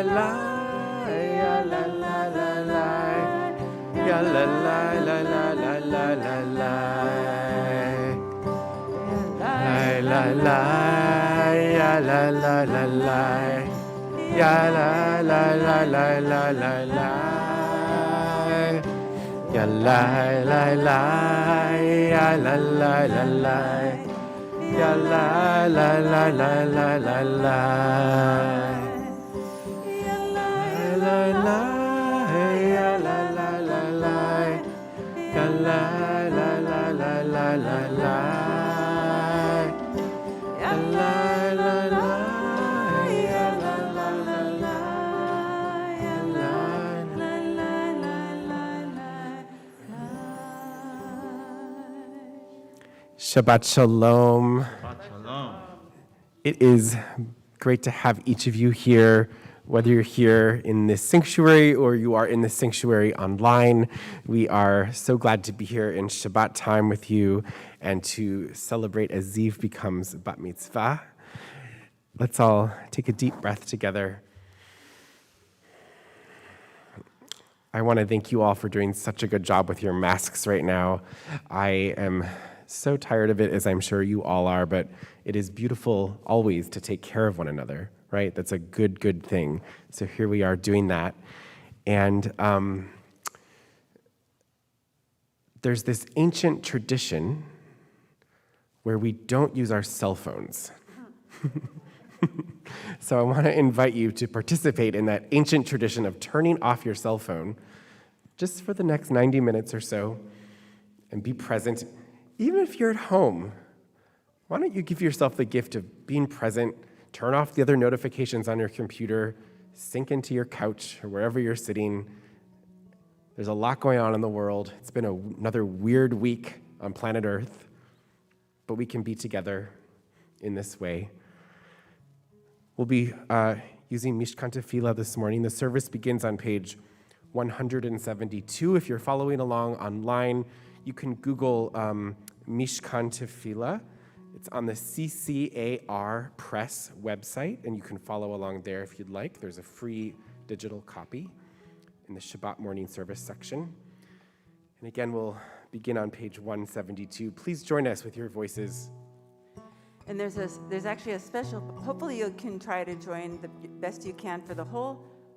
la, ya la la la la, ya la la la la la la la la, la la, ya la la la la, ya la la la la la la la, ya la la la, ya la la la la. Ya la la la la la la la. Ya la la la, ya la la la la. Ya la la la la la la la. Ya la la la, ya la la la la. Ya la la la la la la. Shabbat shalom. It is great to have each of you here, whether you're here in this sanctuary or you are in the sanctuary online. We are so glad to be here in Shabbat time with you and to celebrate as Ziv becomes bat mitzvah. Let's all take a deep breath together. I want to thank you all for doing such a good job with your masks right now. I am so tired of it, as I'm sure you all are, but it is beautiful always to take care of one another, right? That's a good thing. So here we are doing that. And there's this ancient tradition where we don't use our cell phones. So I want to invite you to participate in that ancient tradition of turning off your cell phone just for the next 90 minutes or so and be present. Even if you're at home, why don't you give yourself the gift of being present, turn off the other notifications on your computer, sink into your couch or wherever you're sitting. There's a lot going on in the world. It's been another weird week on planet Earth, but we can be together in this way. We'll be using Mishkan Tefillah this morning. The service begins on page 172. If you're following along online, you can Google Mishkan Tefillah. It's on the CCAR Press website, and you can follow along there if you'd like. There's a free digital copy in the Shabbat morning service section. And again, we'll begin on page 172. Please join us with your voices. And there's actually a special, hopefully you can try to join the best you can for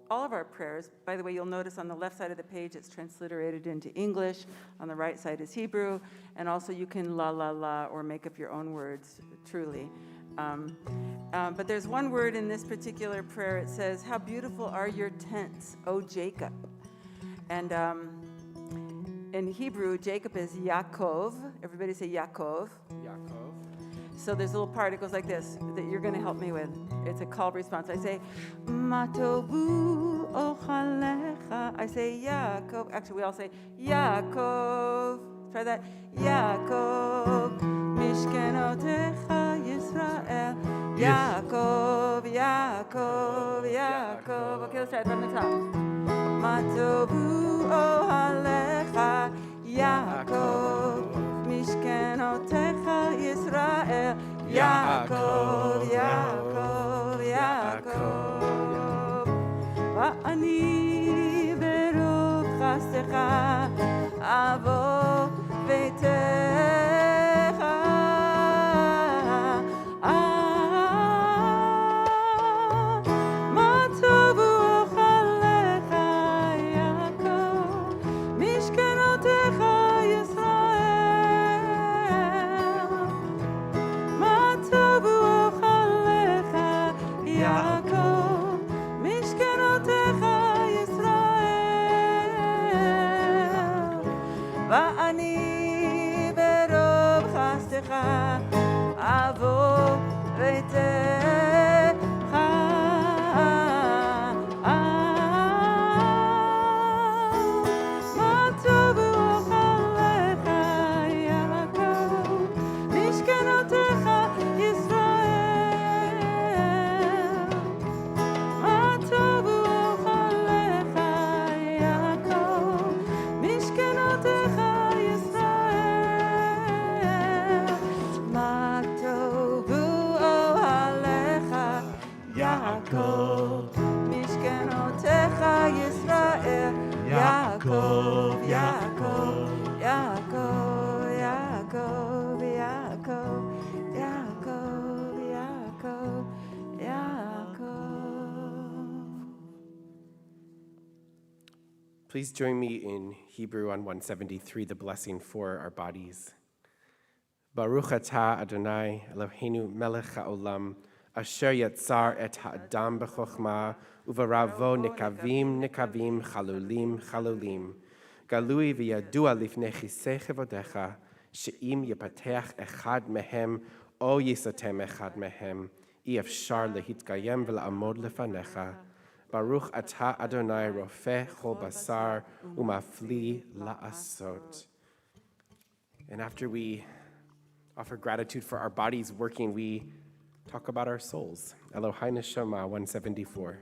all of our prayers. By the way, you'll notice on the left side of the page it's transliterated into English, on the right side is Hebrew, and also you can la la la or make up your own words, truly. But there's one word in this particular prayer. It says, "How beautiful are your tents, O Jacob." And in Hebrew, Jacob is Yaakov. Everybody say Yaakov. Yaakov. So there's a little part, it goes like this, that you're going to help me with. It's a call response. I say, Matovu ochalecha. I say, Yaakov. Actually, we all say, Yaakov. Try that. Yaakov. Mishkenotecha Yisrael. Yaakov, Yaakov, Yaakov. Okay, let's try it from the top. Matovu ochalecha. Yaakov. Mishkenotecha Yisrael, Yaakov, Yaakov, Yaakov. Va'ani berov chastecha avo beitecha. Ma tovu ochalecha, Yaakov, Mishkenotecha Please join me in Hebrew on 173, the blessing for our bodies. Baruch atah Adonai Eloheinu melech haolam, asher yatzar et ha'adam b'chokhmah, uvaravo nekavim nekavim chalulim chalulim. Galui v'yadua lifnei chisei chevodecha, she'im yepateach echad mehem, o yisatem echad mehem, אי אפשר להתקיים ולעמוד לפניך. ברוך אתה אדוני רופא כל בשר ומפליא לעשות. And after we offer gratitude for our bodies working, we talk about our souls. Elohai Neshama 174.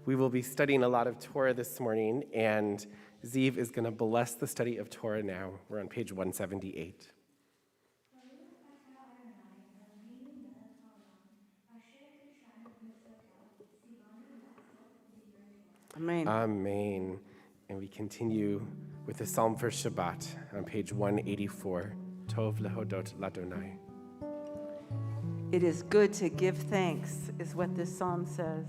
We will be studying a lot of Torah this morning, and Ziv is going to bless the study of Torah now. We're on page 178. Amen. Amen. And we continue with the Psalm for Shabbat on page 184. Tov lehodot ladonai. It is good to give thanks, is what this psalm says.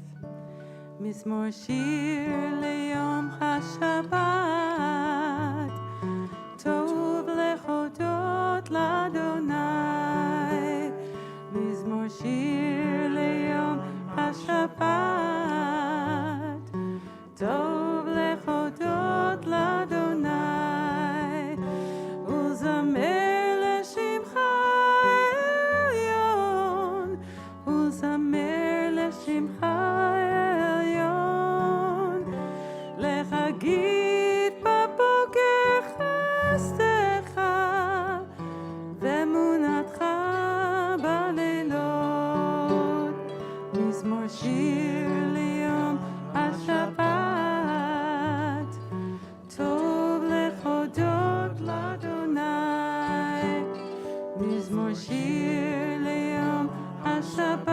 Mizmor shir leyom hashabbat, tov lechodot ladonai. Mizmor shir leyom hashabbat, tov lechodot ladonai. Uzamer leshimcha elyon, uzamer leshimcha. Git baboker chastecha ve'emunatcha balelot. Mizmor shir liyom hashabbat, tov lechodot ladonai. Mizmor shir liyom hashabbat,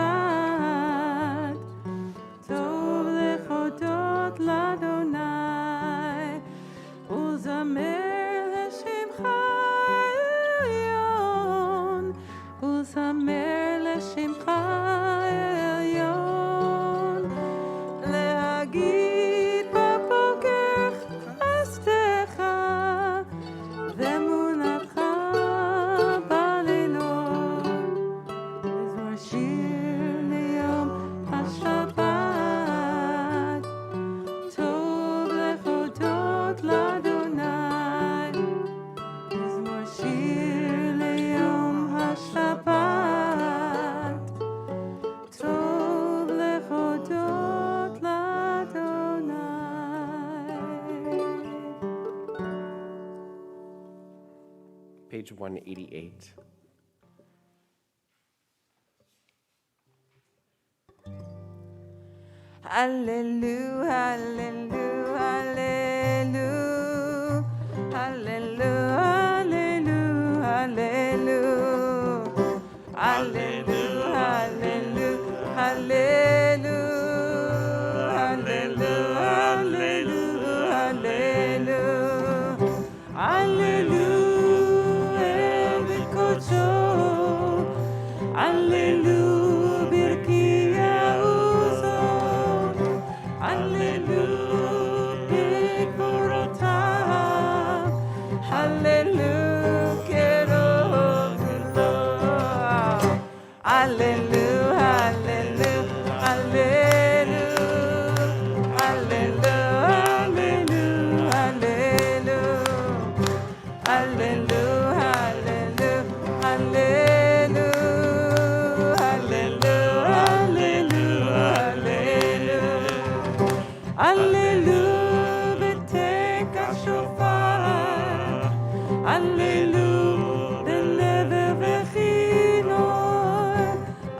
tov lechodot ladonai. Uzamer leshimcha elyon, uzamer leshimcha elyon. Leagid baboker chastecha ve'emunatcha balelot. Mizmor shir liyom hashabbat, tov lechodot ladonai. Mizmor shir liyom hashabbat, tov lechodot ladonai. Page 188. Hallelujah, hallelujah, hallelujah, hallelujah, hallelujah, hallelujah, hallelujah, hallelujah, hallelujah, hallelujah, hallelujah, bikocho, hallelujah, birkiah uzo. Alleluia, Bigvorotai. Alleluia, beteka shofar. Alleluia, belever vechinor.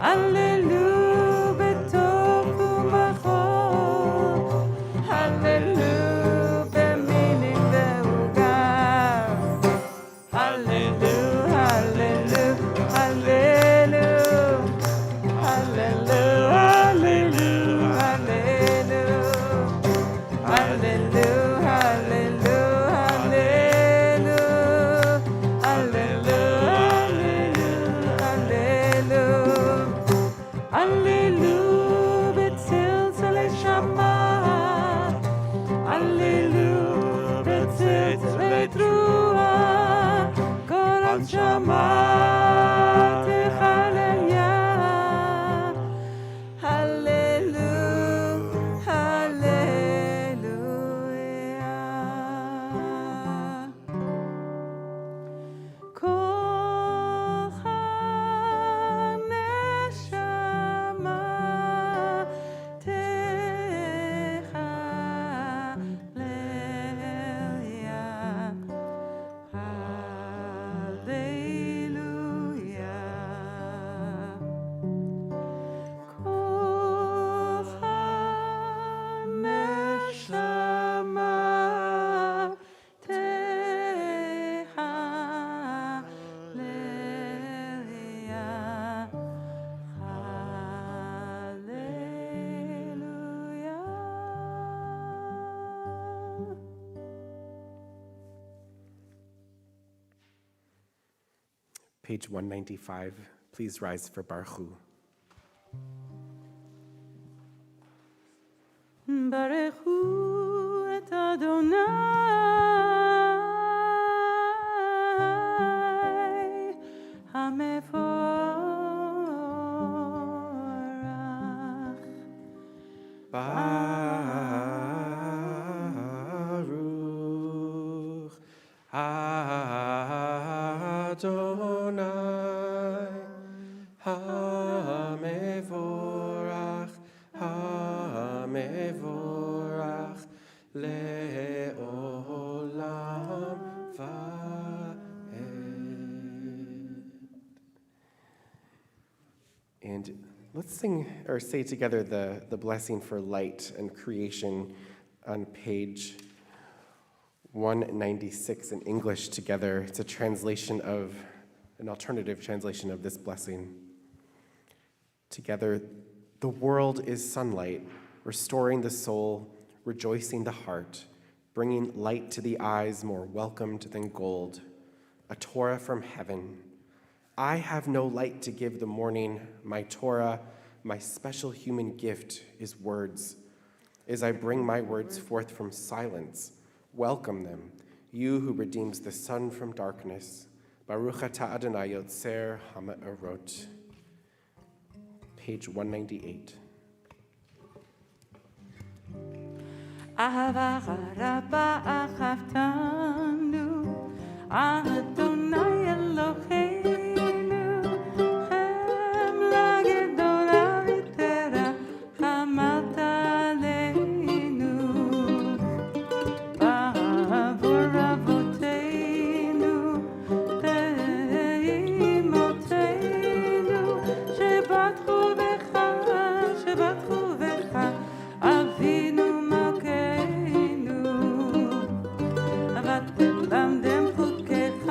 Alleluia, betov umachor. Alleluia, beminim veugar. Alleluia, alleluia, alleluia. Hallelujah, hallelujah, hallelujah. Hallelujah, hallelujah, hallelujah. Hallelujah, hallelujah, hallelujah. B'tziltzalei Shabbat. Hallelujah, b'tziltzalei Truah. Kol hanshama techalel yah. Hallelujah, hallelujah. Kol haneshama techalel yah. Hallelujah. Kol haneshama techalel yah. Hallelujah. Page 195. Please rise for Baruch. ברכו את אדוני המבורך. Baruch Adonai HaMevorach HaMevorach Le'olam Va'ed. And let's sing or say together the blessing for light and creation on page 196 in English together. It's a translation of, an alternative translation of this blessing. Together, the world is sunlight, restoring the soul, rejoicing the heart, bringing light to the eyes more welcomed than gold, a Torah from heaven. I have no light to give the morning. My Torah, my special human gift, is words. As I bring my words forth from silence, welcome them, you who redeems the sun from darkness. Baruch atah Adonai Yotzer Ha'ma'orot. Page 198. אהבה רבה אהבתנו, אדוני אלוהינו, חמלה גדולה ותרחמת עלינו. בעבור אבותינו, באימותינו, שבטחו בך, שבטחו בך, אבינו מלכנו. ותלמדם חוקיך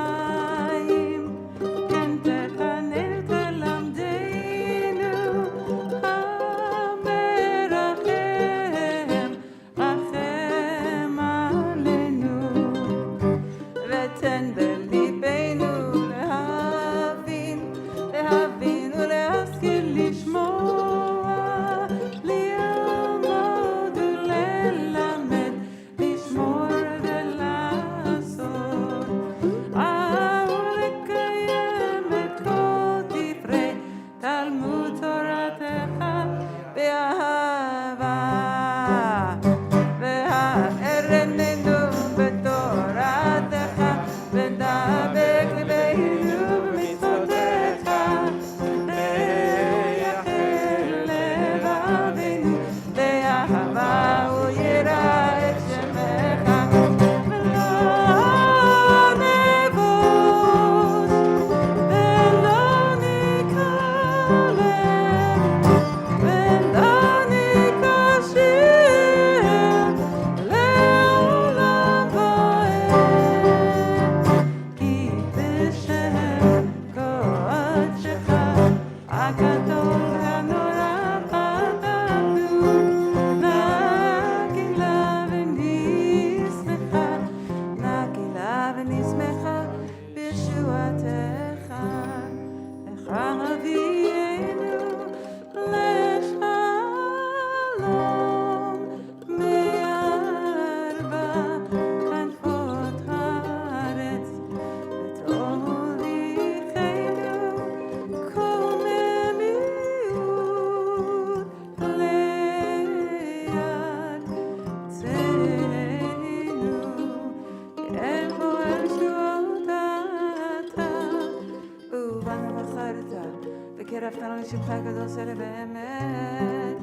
שמך גדול זה באמת,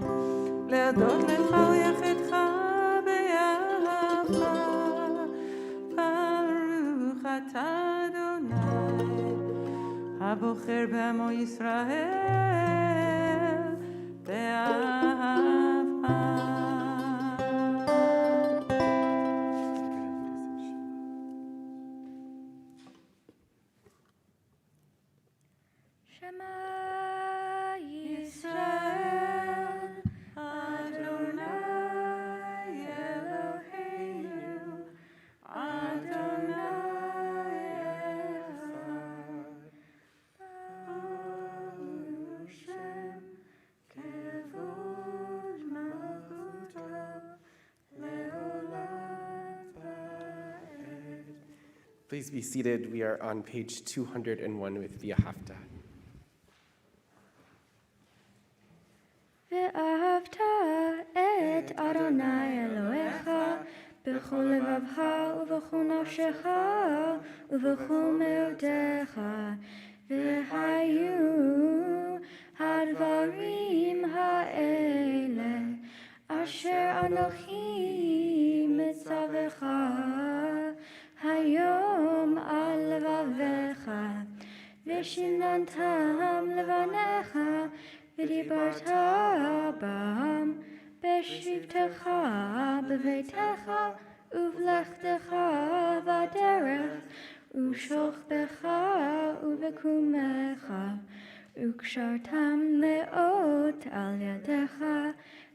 להודות לך ויחידך ביחד, ברוך אתה אדוני, הבוחר בעמו ישראל, באהבה. Shema Yisrael, Adonai Eloheinu, Adonai Echad, Baruch Shem, Kevod Malchuto, Leolam Va'ed. Please be seated. We are on page 201 with V'ahavta. ואהבת את אדוני אלוהיך בכל לבבך ובכל נפשך ובכל מאודך, והיו הדברים האלה אשר אנוכי מצווך היום על לבביך, ושיננתם לבניך ודיברת בם בשבתך בביתך ובלכתך בדרך ושוכבך ובקומך, וקשרתם מאוד על ידך,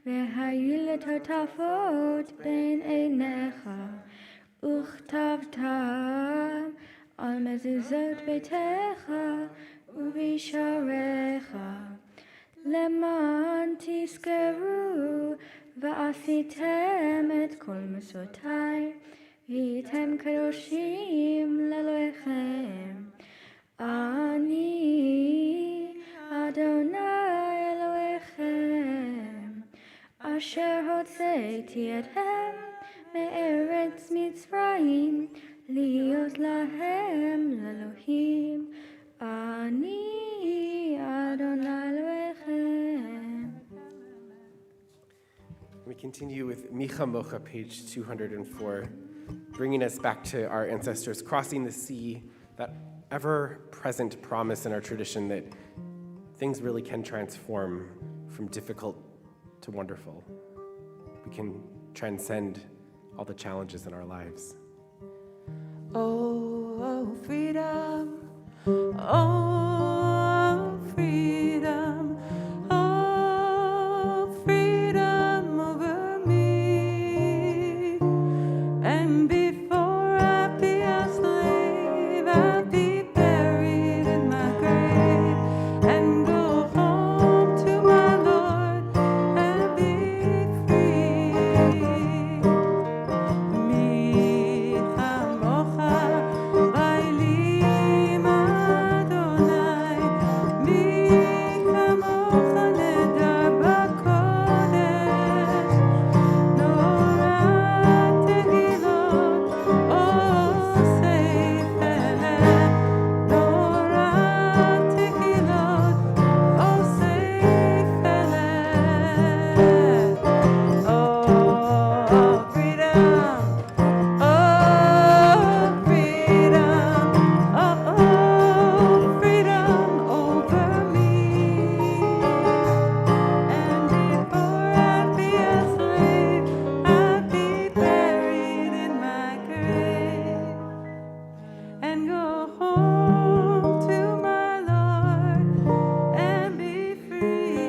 והיו לטוטפות בין עיניך, וכתבתם על מזוזות ביתך ובשעריך, למען תזכרו ועשיתם את כל מצוותיי, והייתם קדושים לאלוהיכם. אני אדוני אלוהיכם, אשר הוצאתי אתכם מארץ מצרים, להיות להם לאלוהים. אני אדוני אלוהיכם. We continue with Micha Mocha, page 204, bringing us back to our ancestors crossing the sea, that ever-present promise in our tradition that things really can transform from difficult to wonderful. We can transcend all the challenges in our lives. Oh, freedom, oh, freedom, oh, freedom over me. And before I be a slave, I'll be buried in my grave and go home to my Lord and be free. Micha mocha bailim Adonai, micha mocha nedar bakodesh, nora tehilot osef eleh, nora tehilot osef eleh. Oh, freedom. Oh, freedom, oh, freedom over me. And before I'd be a slave, I'd be buried in my grave and go home to my Lord and be free.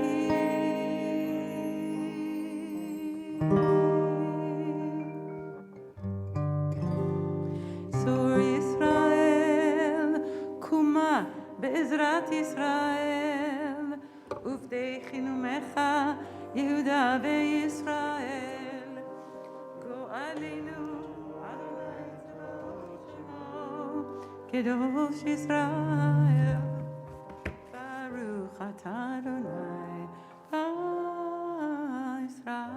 צור ישראל, קומה בעזרת ישראל, עובדי חינומך, יהודה וישראל. גואלנו, אדוני צבאות שמו, קדוש ישראל. ברוך אתה אדוני, ישראל.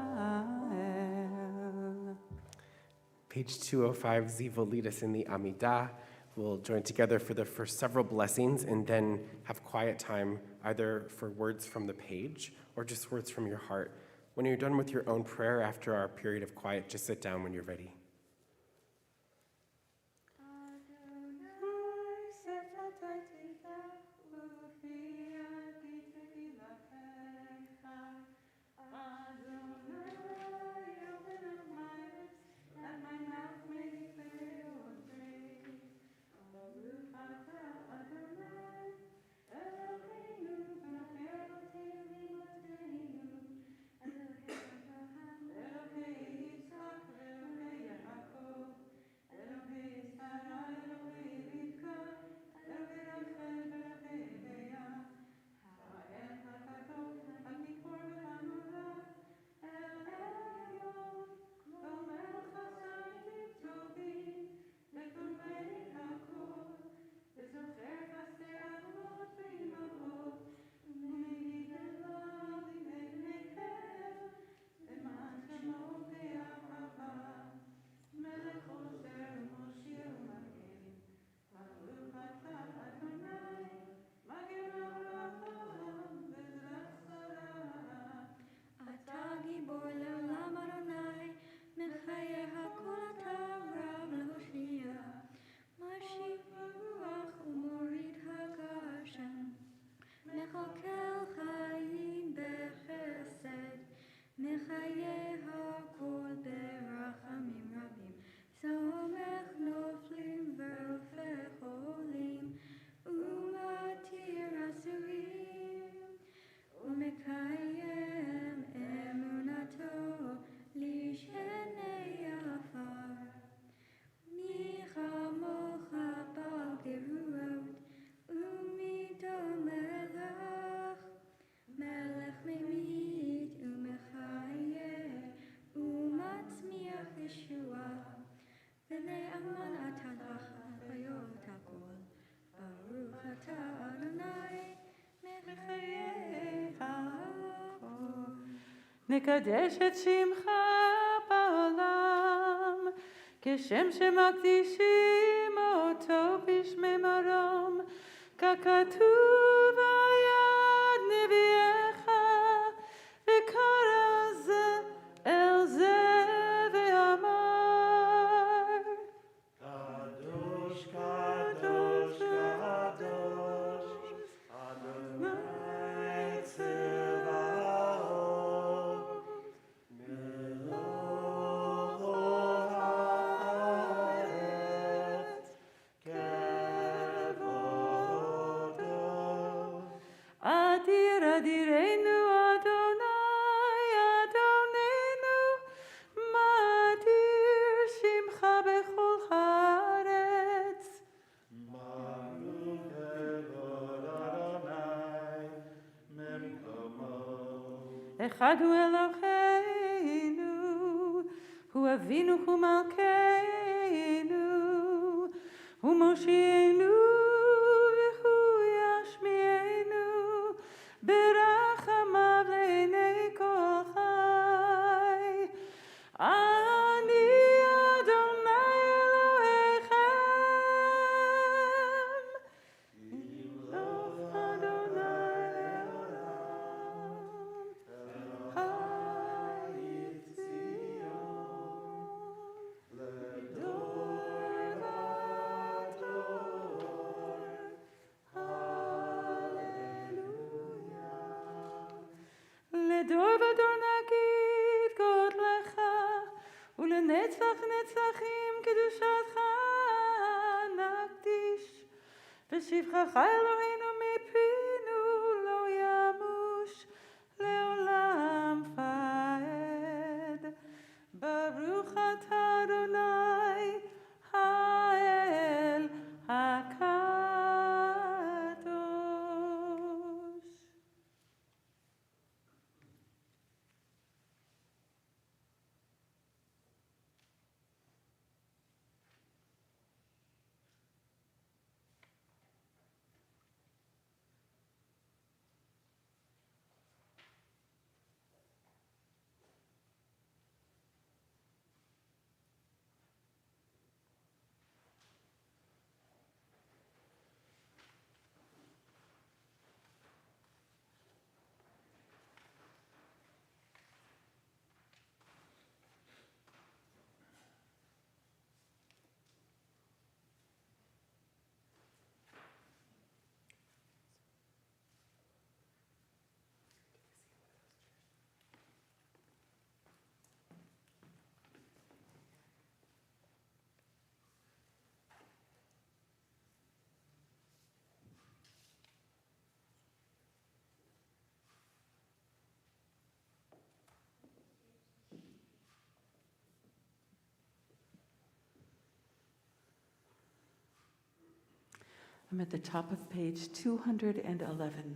Page 205, Ziv will lead us in the Amidah. We'll join together for the first several blessings and then have quiet time either for words from the page or just words from your heart. When you're done with your own prayer after our period of quiet, just sit down when you're ready. נקדש את שמך בעולם, כשם שמקדישים אותו בשמי מרום, ככתוב על יד נביאך, וקרא זה אל זה ואמר, קדוש, קדוש, קדוש, אדוני צבאות, מלוך הארץ, כבודו. אדיר אדירנו אדוני, אדוננו, מה אדיר שמך בכל הארץ. ברוך כבוד אדוני ממקומו. אחד הוא אלוהינו, הוא אבינו, הוא מלכנו, הוא מושיענו והוא ישמיענו, ברחמיו לעיני כל חי. אני אדוני אלוהיכם, ימלוך אדוני לעולם, חי ציון, לדור ודור, הללויה. לדור ודור נגיד גודלך, ולנצח נצחים קדושתך נקדיש. ושבחך אלוהינו מפינו לא ימוש לעולם ועד. ברוך אתה אדוני האל הקדוש. I'm at the top of page 211.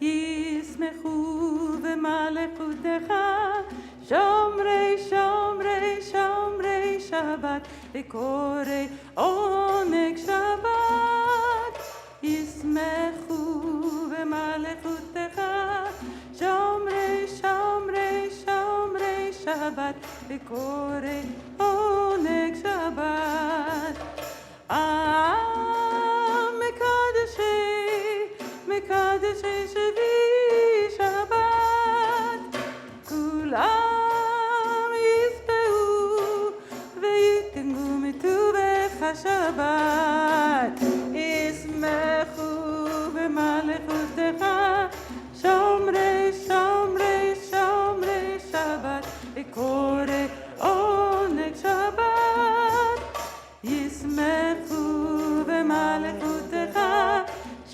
ישמחו במלכותך שומרי שומרי שומרי שבת וקוראי עונג שבת ישמחו במלכותך שומרי שומרי שומרי שבת וקוראי עונג שבת מקדשי שבי שבת כולם יספרו ויתנו מטובך שבת ישמחו במלכותך שומרי שומרי שומרי שבת וקורא עונג שבת ישמחו במלכותך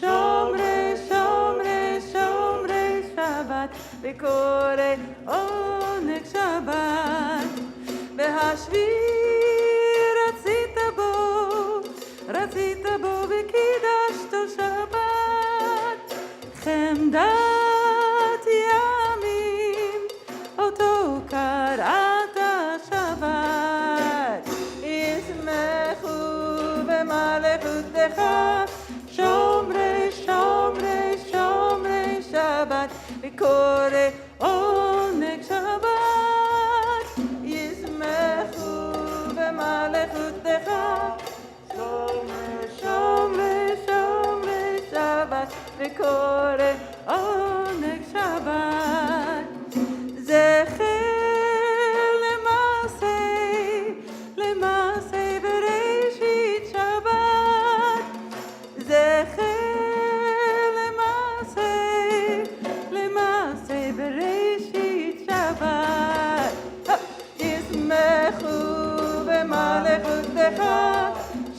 שומרי שומרי שומרי שבת וקורא עונג שבת בהשביעי רצית בו וקידשתו שבת חמדת ימים אותו קראת שבת ישמחו במלכותך שומרי שומרי שומרי שבת וקורא עונג שבת ישמחו במלכותך שומרי שומרי שומרי שבת וקורא עונג שבת זכר למעשה בראשית שבת זכר למעשה בראשית שבת ישמחו במלכותך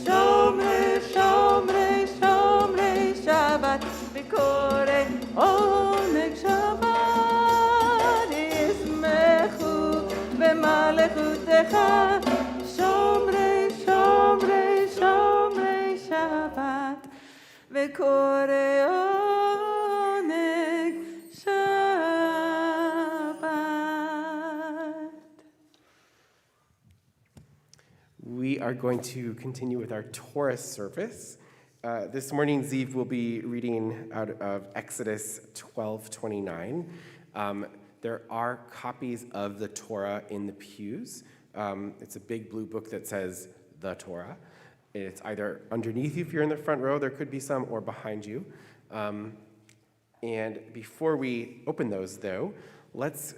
שומרי שומרי שומרי שבת וקורא עונג שבת ישמחו במלכותך שומרי שומרי שומרי שבת וקורא עונג שבת. We are going to continue with our Torah service. This morning, Ziv will be reading out of Exodus 12:29. There are copies of the Torah in the pews. It's a big blue book that says the Torah. It's either underneath you if you're in the front row, there could be some, or behind you. And before we open those, though, let's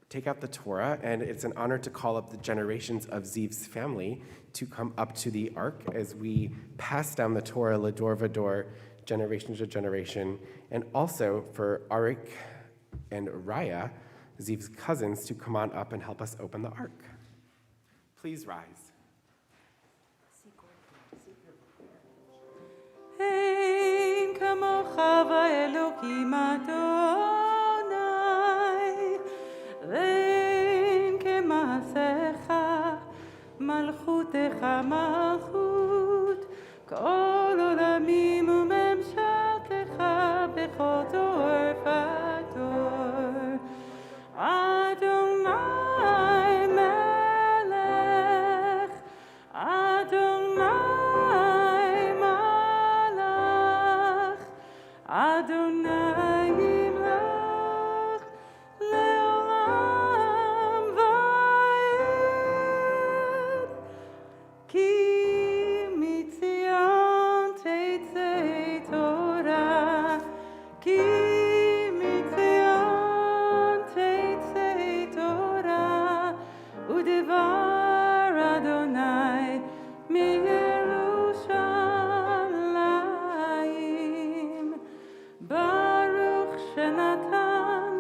take out the Torah, and it's an honor to call up the generations of Ziv's family to come up to the ark as we pass down the Torah, Lador Vador, generation to generation, and also for Arik and Raya, Ziv's cousins, to come on up and help us open the ark. Please rise. אין כמוך ואלוקים אדוני ואין כמעשיך מלכותך מלכות כל עולמים וממשלתך בכל דור ודור אדוני מלך אדוני מלך אדוני ימלך לעולם ועד כי מציון תצא תורה כי מציון תצא תורה ודבר אדוני מירושלים ברוך שנתן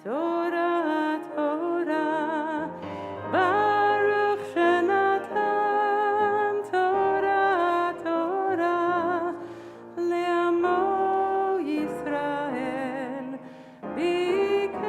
תורה תורה ברוך שנתן תורה תורה לעמו ישראל בקדושתו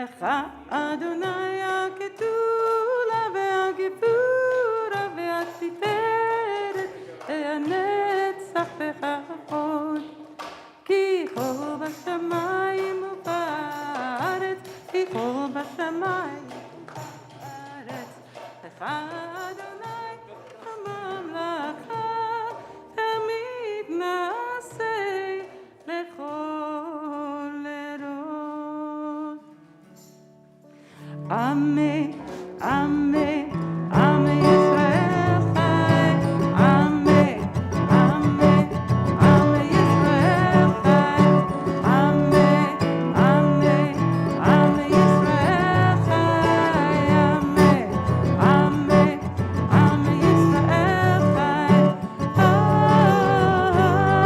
לך אדוני הכתולה והגבורה והתפארת והנצח והכבוד כי כל בשמיים ובארץ כי כל בשמיים ובארץ לך אדוני הממלכה תמיד נעשה לכל דורות. עמי, עמי, עמי ישראל חי, עמי, עמי, עמי ישראל חי, עמי, עמי, עמי ישראל חי, עמי, עמי, עמי ישראל חי, אבינו חי,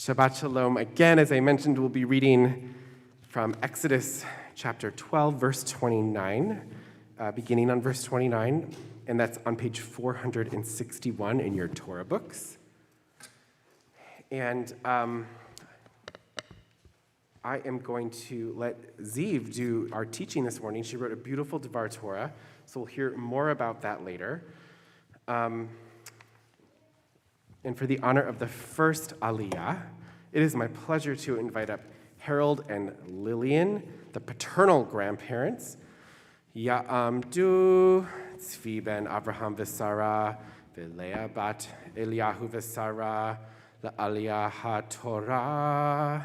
Shabbat Shalom. Again, as I mentioned, we'll be reading from Exodus chapter 12, verse 29, beginning on verse 29, and that's on page 461 in your Torah books. And I am going to let Ziv do our teaching this morning. She wrote a beautiful Devar Torah, so we'll hear more about that later. And for the honor of the first Aliyah, it is my pleasure to invite up Harold and Lillian, the paternal grandparents. Ya'amdu, Tzvi ben Avraham v'Sara, v'Leah bat Eliyahu v'Sara, la'Aliyah ha'Torah.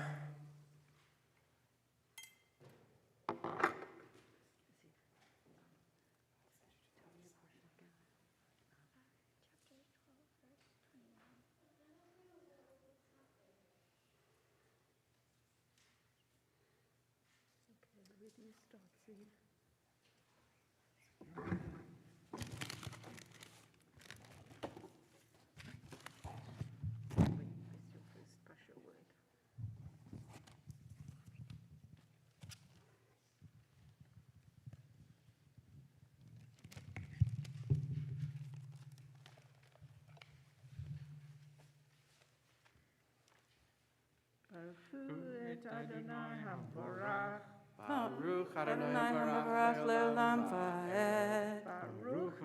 Baruch Adonai Habarach le'olam va'ed. Baruch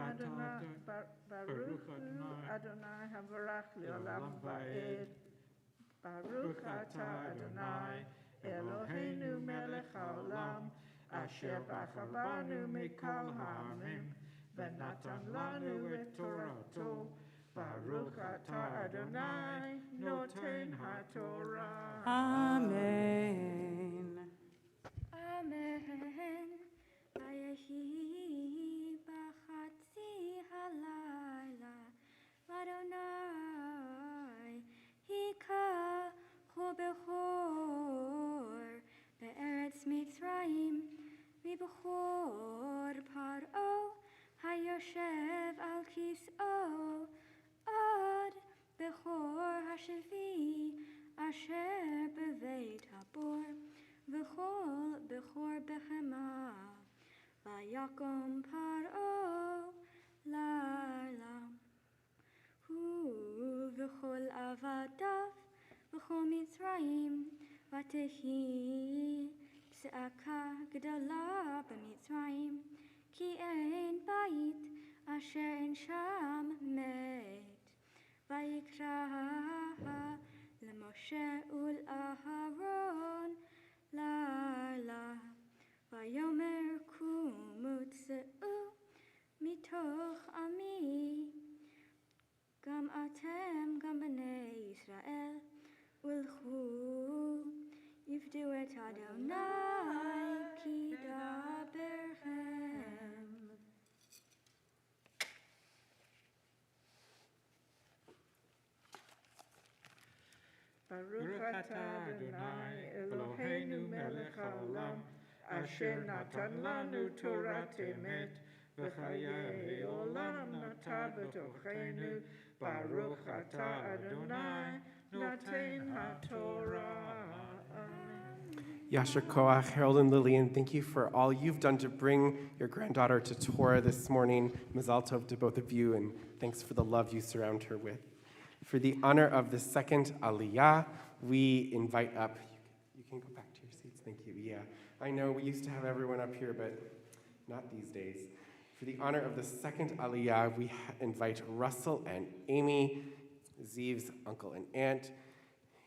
Adonai Habarach le'olam va'ed. Baruch atah Adonai Eloheinu melech haolam asher b'chavanu mikol ha'amim v'natan lanu et Torato. Baruch atah Adonai noten ha'Torah. Amen. Amen. Vayehi b'chatzi halayla Adonai hikachu bechor be'eretz Mitzrayim v'bechor Paro hayoshev al kis'o ad bechor hashevi asher beveit habor v'chol bechor behema vayakom Paro laila hu v'chol avadav v'chol Mitzrayim vatehi tz'aka gdala b'Mitzrayim כי אין בית אשר אין שם מת. ויקרא למשה ולאהרון לילה, ויאמר קומו צאו מתוך עמי, גם אתם גם בני ישראל, ולכו עבדו את אדוני כי דברם. ברוך אתה אדוני אלוהינו מלך העולם, אשר נתן לנו תורת אמת, וחיי עולם נטע בתוכנו. ברוך אתה אדוני נותן התורה. Yasher Koach, Harold and Lillian, thank you for all you've done to bring your granddaughter to Torah this morning. Mazal tov to both of you, and thanks for the love you surround her with. For the honor of the second Aliyah, we invite up, you can go back to your seats, thank you. Yeah, I know we used to have everyone up here, but not these days. For the honor of the second Aliyah, we invite Russell and Amy, Ziv's uncle and aunt,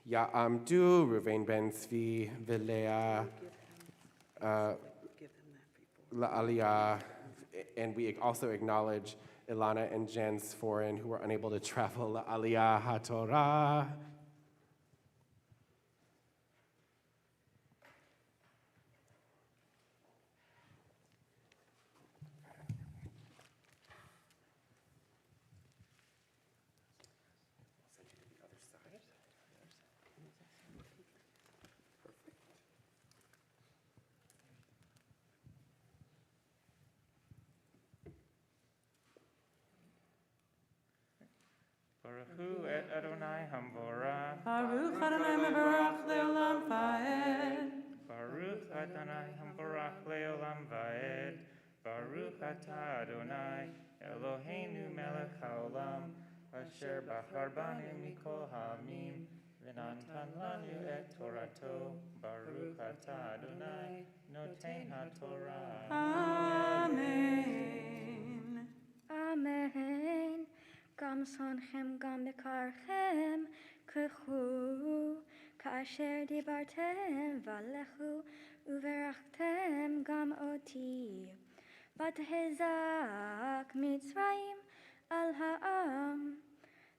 Ya'amdu, Ruvain ben Zvi, Vilea, La'aliyah, and we also acknowledge Ilana and Jen Sforin, who were unable to travel, La'aliyah HaTorah. Baruch et Adonai Hamvorach. Baruch Adonai mevarach leolam vaed. Baruch Adonai Hamvorach leolam vaed. Baruch atah Adonai Eloheinu melech haolam, asher bachar banu mikol ha'amim, v'natan lanu et torato. Baruch atah Adonai noten haTorah. Amen. אמן. גם שונכם גם בקרכם קחו, כאשר דיברתם ולכו וברכתם גם אותי. ותחזק מצרים על העם,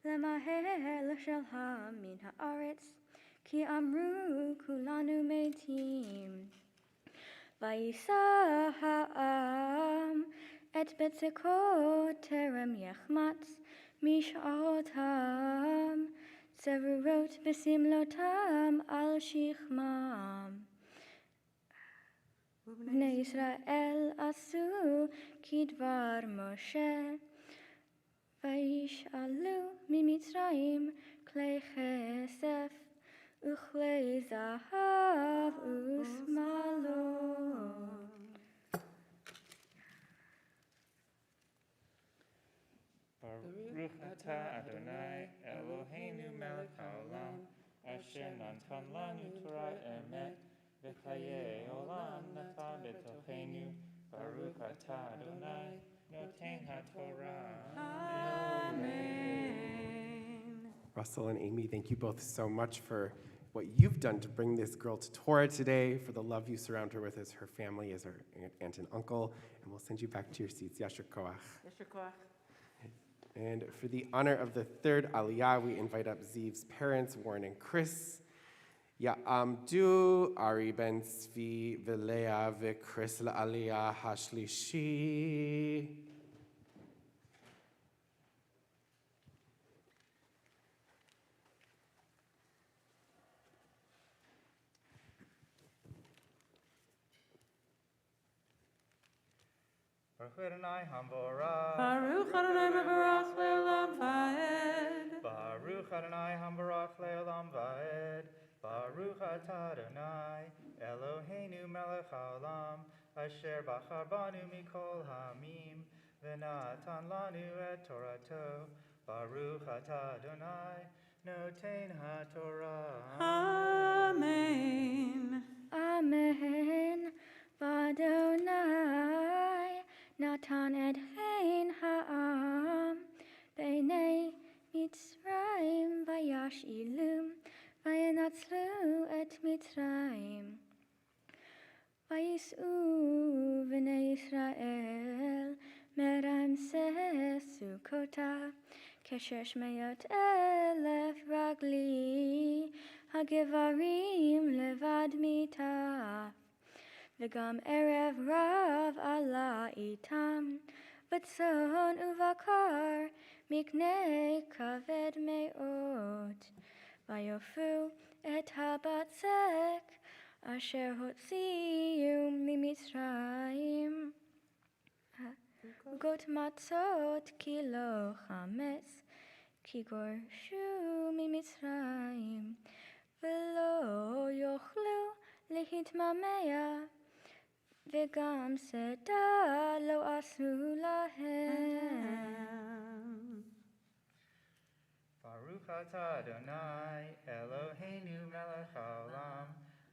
למהר לשלם מן הארץ, כי אמרו כולנו מתים. ויישא העם את בצקו טרם יחמץ משעותם, צרורות בסמלותם על שכמם. בני ישראל עשו כדבר משה, וישאלו ממצרים כלי כסף וכלי זהב ושמלות. Baruch atah Adonai Eloheinu melech haolam, asher natan lanu Torah emet, v'chayei olam nata betochenu. Baruch atah Adonai noten haTorah. Amen. Russell and Amy, thank you both so much for what you've done to bring this girl to Torah today, for the love you surround her with as her family, as her aunt and uncle, and we'll send you back to your seats. Yasher Koach. Yasher koach. And for the honor of the third Aliyah, we invite up Ziv's parents, Warren and Chris. Ya'amdu Ari ben Zvi v'Leah v'Chris la'Aliyah hashlishi. Baruch Adonai Hamvorach. Baruch Adonai mevarach leolam vaed. Baruch Adonai Hamvorach leolam vaed. Baruch atah Adonai Eloheinu melech haolam, asher bachar banu mikol ha'amim, v'natan lanu et torato. Baruch atah Adonai noten haTorah. Amen. Amen. V'Adonai נתן את חן העם בעיני מצרים וישאלו וינצלו את מצרים. וייסעו בני ישראל מרמסס סוכותה כ600,000 רגלי הגברים לבד מיתה. וגם ערב רב עלה איתם בצאן ובקר מקנה כבד מאוד. ויופו את הבצק אשר הוציאו ממצרים. גות מצות כי לא חמץ כי גורשו ממצרים ולא יוכלו להתממע וגם שדה לא עשו להם. Baruch atah Adonai Eloheinu melech haolam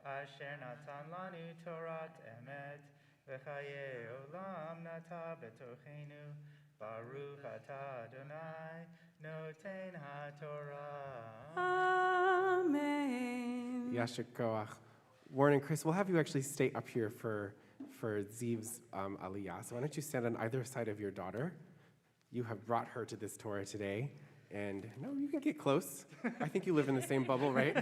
asher natan lanu Torat emet v'chaye olam nata betochenu. Baruch atah Adonai noten haTorah. Amen. Yasher Koach. Warren and Chris, we'll have you actually stay up here for Ziv's aliyah. So why don't you stand on either side of your daughter? You have brought her to this Torah today. And no, you can get close. I think you live in the same bubble, right?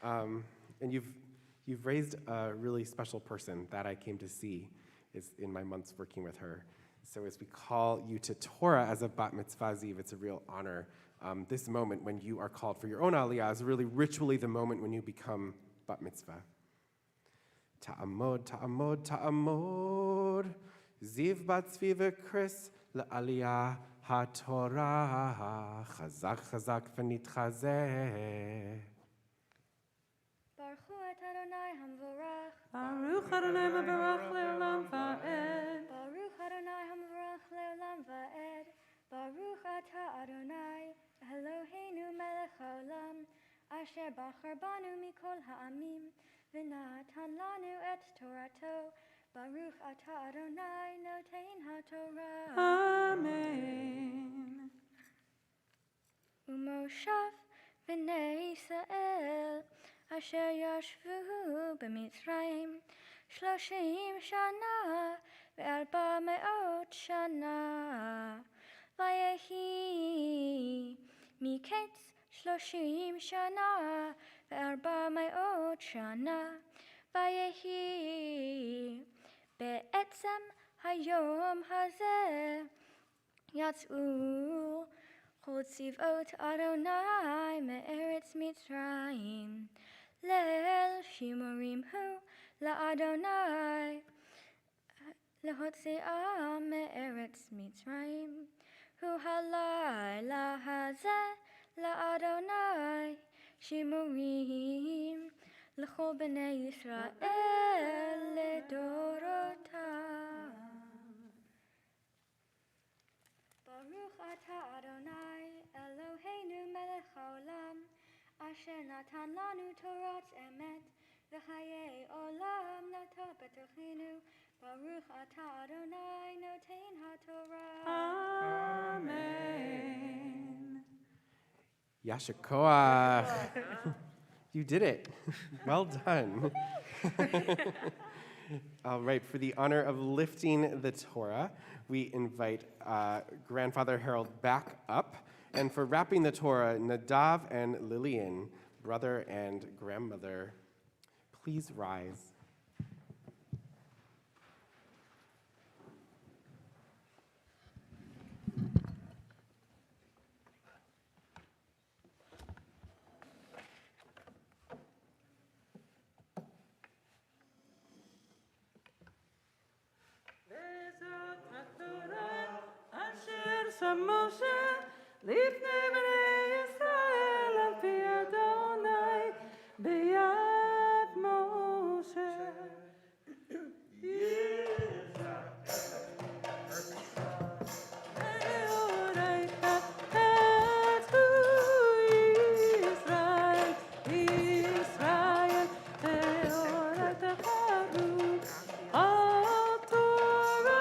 And you've raised a really special person that I came to see is in my months working with her. So as we call you to Torah as a bat mitzvah ziv, it's a real honor. This moment when you are called for your own aliyah is really ritually the moment when you become bat mitzvah. Ta'amod, ta'amod, ta'amod. Ziv bat zvi v'Chris la'aliyah HaTorah. Chazak, chazak v'nitchazeh. ברכו את אדוני המבורך. Baruch Adonai mevarach le'olam va'ed. ברוך אדוני המבורך לעולם ועד. ברוך אתה אדוני אלוהינו מלך העולם אשר בחר בנו מכל העמים ונתן לנו את תורתו. ברוך אתה אדוני נותן התורה. Amen. ומושב בני ישראל אשר ישבו במצרים 30 שנה ו400 שנה. ויהי מקץ 30 שנה ו400 שנה. ויהי בעצם היום הזה יצאו כל צבאות אדוני מארץ מצרים. ליל שימורים הוא לאדוני להוציאם מארץ מצרים. הוא הלילה הזה לאדוני שימורים לכל בני ישראל לדורותיו. ברוך אתה אדוני אלוהינו מלך העולם אשר נתן לנו תורת אמת וחיי עולם נטע בתוכנו. ברוך אתה אדוני נותן התורה. Amen. Yasher Koach. You did it. Well done. All right, for the honor of lifting the Torah, we invite Grandfather Harold back up. And for wrapping the Torah, Nadav and Lillian, brother and grandmother, please rise. Moshe, לפני בני ישראל על פי אדוני ביד משה. והורית את ישראל, והורית חרוב התורה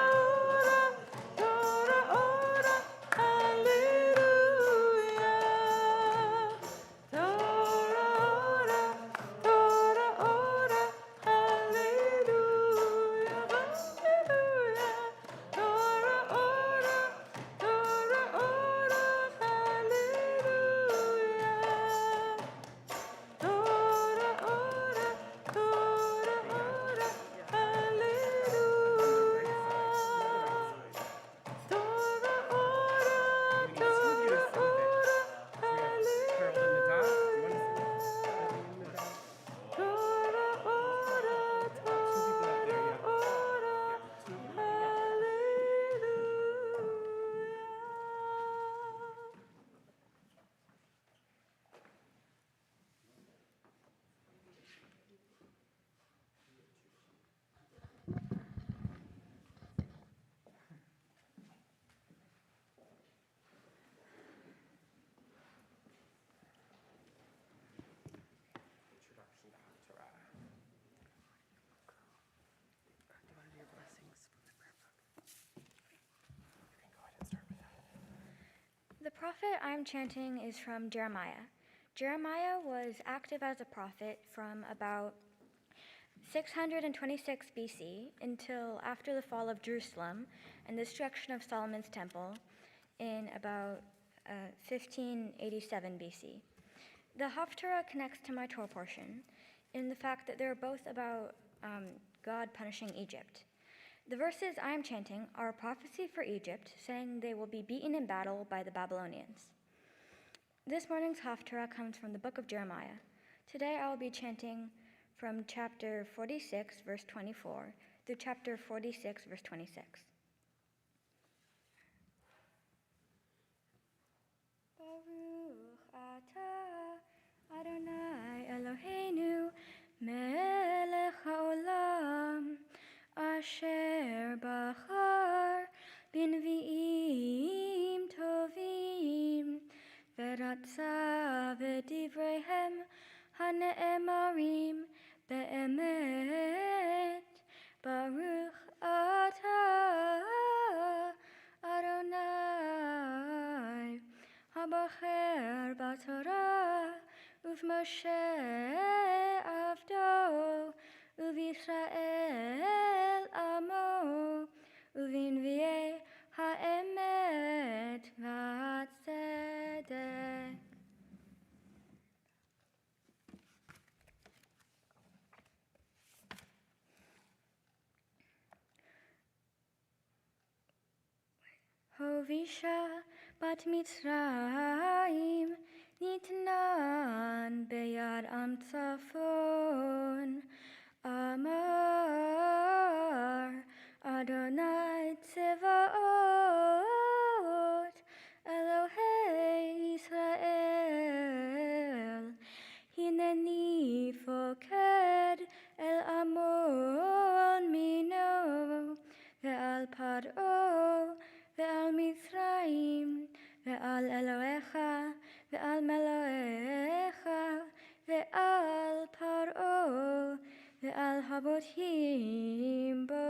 The prophet I'm chanting is from Jeremiah. Jeremiah was active as a prophet from about 626 BC until after the fall of Jerusalem and the destruction of Solomon's temple in about 1587 BC. The Haftarah connects to my Torah portion in the fact that they're both about God punishing Egypt. The verses I am chanting are a prophecy for Egypt, saying they will be beaten in battle by the Babylonians. This morning's Haftarah comes from the book of Jeremiah. Today I will be chanting from chapter 46, verse 24, through chapter 46, verse 26. Baruch atah Adonai Eloheinu melech haolam asher bachar b'neviim tovim v'ratza v'divreihem hane'emarim be'emet. Baruch atah Adonai habacher b'Torah uv'Moshe avdo uv'Yisrael amo uv'nviei ha'emet v'atzedek. Hovisha bat Mitzrayim nitnan beyad am tzafon. Amar Adonai Tzevaot Elohei Israel Hineni foked el amon mino ve'al paro ve'al Mitzrayim ve'al Elohecha ve'al Melohecha ve'al paro ve'al habotim bo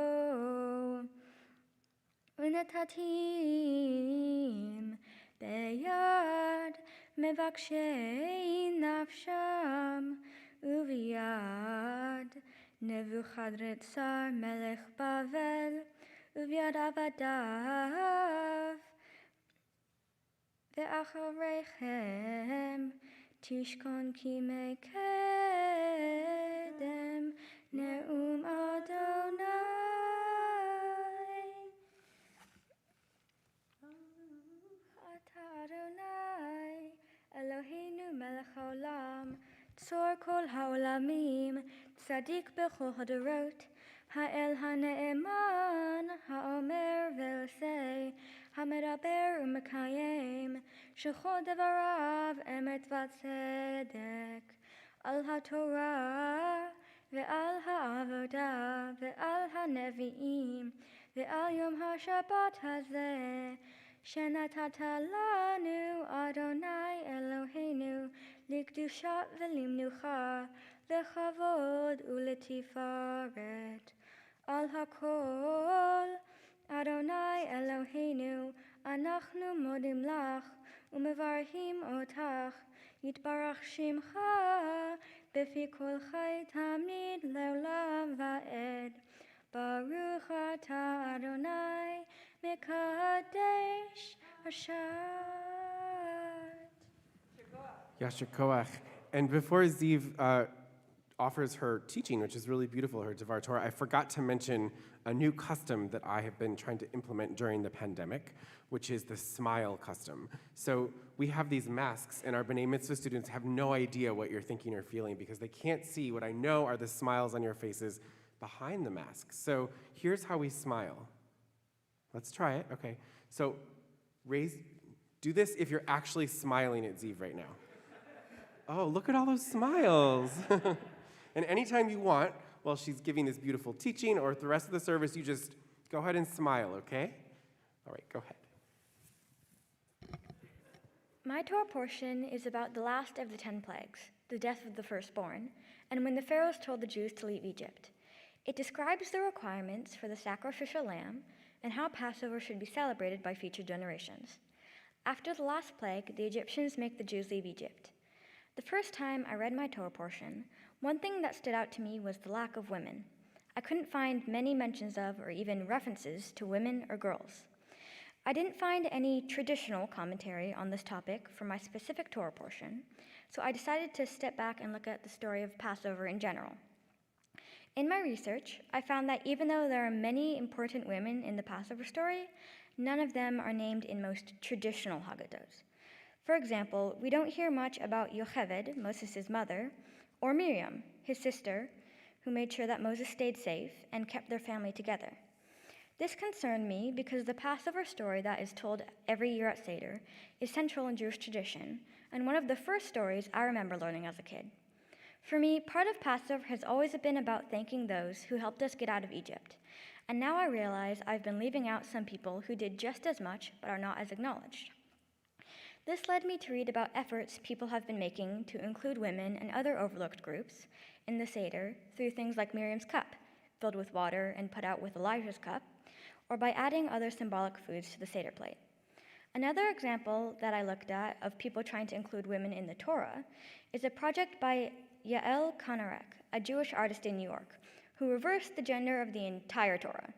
v'natatim beyad mevakshei nafsham uviyad Nebuchadnezzar melech Bavel uviyad avadav ve'acharechem tishkon ki mekedem ne'um Adonai. Ata Adonai Eloheinu melech haolam tzor kol haolamim tzadik bechol hadorot ha'el ha'ne'eman ha'omer ve'osei ha'medaber u'mekayem shechol devarav emet v'tzedek al ha'torah ve'al ha'avodah ve'al ha'nevi'im ve'al yom ha'shabbat hazeh shenatata lanu Adonai Eloheinu likdushat ve'limnucha lechavod u'letifaret al hakol Adonai Eloheinu anachnu modim lach u'mevarhim otach yitbarach shimcha befi kol chai tamid le'olam va'ed. Baruch atah Adonai mekadesh hashat. Yasher Koach. And before Ziv offers her teaching, which is really beautiful, her Devar Torah, I forgot to mention a new custom that I have been trying to implement during the pandemic, which is the smile custom. So we have these masks, and our B'nai Mitzvah students have no idea what you're thinking or feeling because they can't see what I know are the smiles on your faces behind the mask. So here's how we smile. Let's try it. Okay. So do this if you're actually smiling at Ziv right now. Oh, look at all those smiles. And anytime you want, while she's giving this beautiful teaching or the rest of the service, you just go ahead and smile, okay? All right, go ahead. My Torah portion is about the last of the 10 plagues, the death of the firstborn, and when the pharaohs told the Jews to leave Egypt. It describes the requirements for the sacrificial lamb and how Passover should be celebrated by future generations. After the last plague, the Egyptians make the Jews leave Egypt. The first time I read my Torah portion, one thing that stood out to me was the lack of women. I couldn't find many mentions of or even references to women or girls. I didn't find any traditional commentary on this topic for my specific Torah portion, so I decided to step back and look at the story of Passover in general. In my research, I found that even though there are many important women in the Passover story, none of them are named in most traditional Haggadot. For example, we don't hear much about Yocheved, Moses' mother, or Miriam, his sister, who made sure that Moses stayed safe and kept their family together. This concerned me because the Passover story that is told every year at Seder is central in Jewish tradition, and one of the first stories I remember learning as a kid. For me, part of Passover has always been about thanking those who helped us get out of Egypt, and now I realize I've been leaving out some people who did just as much but are not as acknowledged. This led me to read about efforts people have been making to include women and other overlooked groups in the Seder through things like Miriam's cup, filled with water and put out with Elijah's cup, or by adding other symbolic foods to the Seder plate. Another example that I looked at of people trying to include women in the Torah is a project by Yael Kanarek, a Jewish artist in New York, who reversed the gender of the entire Torah.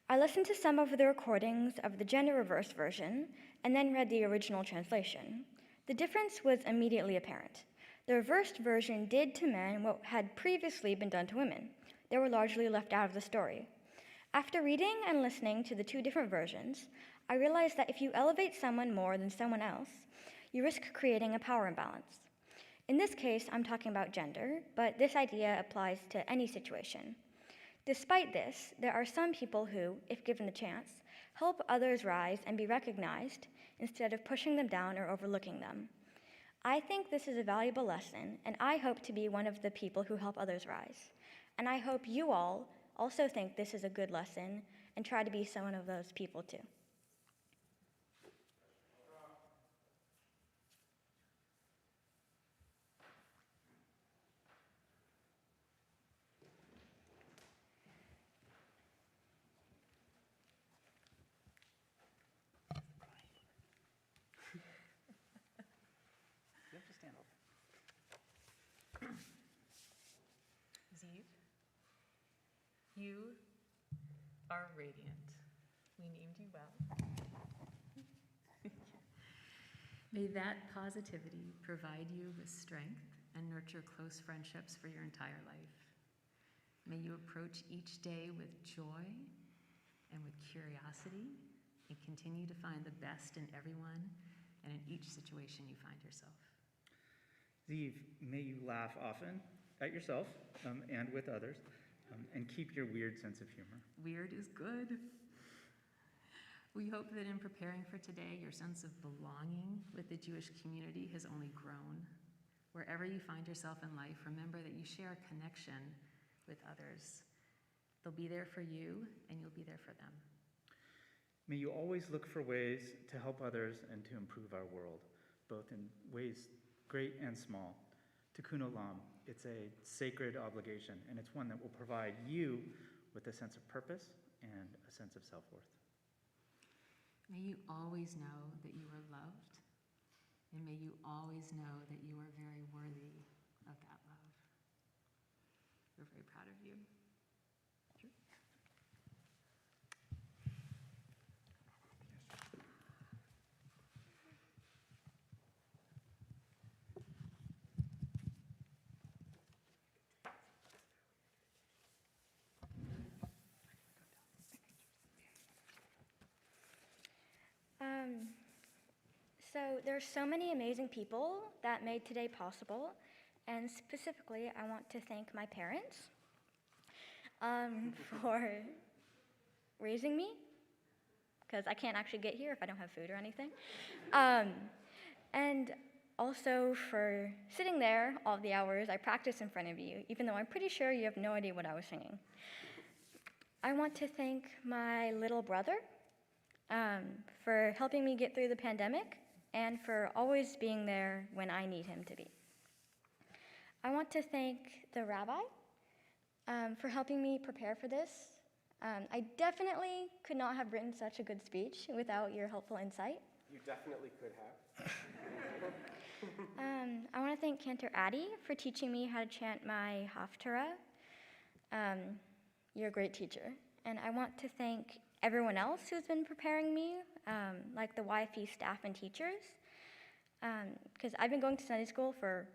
I listened to some of the recordings of the gender-reversed version and then read the original translation. The difference was immediately apparent. The reversed version did to men what had previously been done to women. They were largely left out of the story. After reading and listening to the two different versions, I realized that if you elevate someone more than someone else, you risk creating a power imbalance. In this case, I'm talking about gender, but this idea applies to any situation. Despite this, there are some people who, if given the chance, help others rise and be recognized instead of pushing them down or overlooking them. I think this is a valuable lesson, and I hope to be one of the people who help others rise. And I hope you all also think this is a good lesson and try to be some of those people too. You have to stand up. Zeev, you are radiant. We named you well. May that positivity provide you with strength and nurture close friendships for your entire life. May you approach each day with joy and with curiosity and continue to find the best in everyone and in each situation you find yourself. Zeev, may you laugh often at yourself and with others, and keep your weird sense of humor. Weird is good. We hope that in preparing for today, your sense of belonging with the Jewish community has only grown. Wherever you find yourself in life, remember that you share a connection with others. They'll be there for you, and you'll be there for them. May you always look for ways to help others and to improve our world, both in ways great and small. Tikkun Olam, it's a sacred obligation, and it's one that will provide you with a sense of purpose and a sense of self-worth. May you always know that you are loved, and may you always know that you are very worthy of that love. We're very proud of you. So there's so many amazing people that made today possible, and specifically I want to thank my parents for raising me, because I can't actually get here if I don't have food or anything, and also for sitting there all the hours I practiced in front of you, even though I'm pretty sure you have no idea what I was singing. I want to thank my little brother for helping me get through the pandemic and for always being there when I need him to be. I want to thank the rabbi for helping me prepare for this I definitely could not have written such a good speech without your helpful insight. You definitely could have. I want to thank Cantor Addie for teaching me how to chant my Haftarah. You're a great teacher. And I want to thank everyone else who's been preparing me, like the YFE staff and teachers, because I've been going to Sunday school for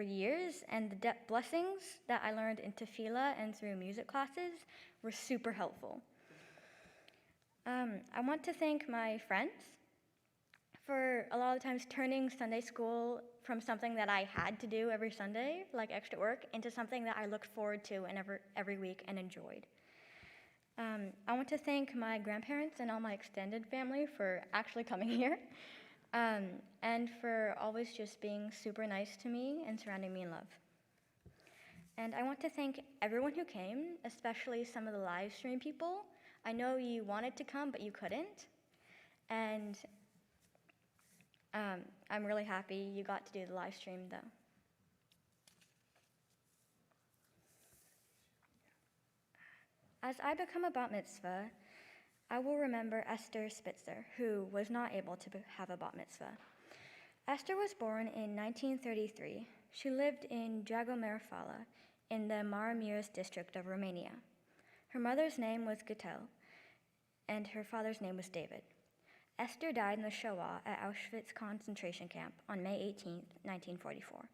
years, and the blessings that I learned in tefillah and through music classes were super helpful. I want to thank my friends for a lot of times turning Sunday school from something that I had to do every Sunday, like extra work, into something that I looked forward to and every week and enjoyed. I want to thank my grandparents and all my extended family for actually coming here, and for always just being super nice to me and surrounding me in love. And I want to thank everyone who came, especially some of the live stream people. I know you wanted to come, but you couldn't. And I'm really happy you got to do the live stream, though. As I become a bat mitzvah, I will remember Esther Spitzer, who was not able to have a bat mitzvah. Esther was born in 1933. She lived in Dragomerfala in the Maramureș district of Romania. Her mother's name was Gutel, and her father's name was David. Esther died in the Shoah at Auschwitz concentration camp on May 18, 1944.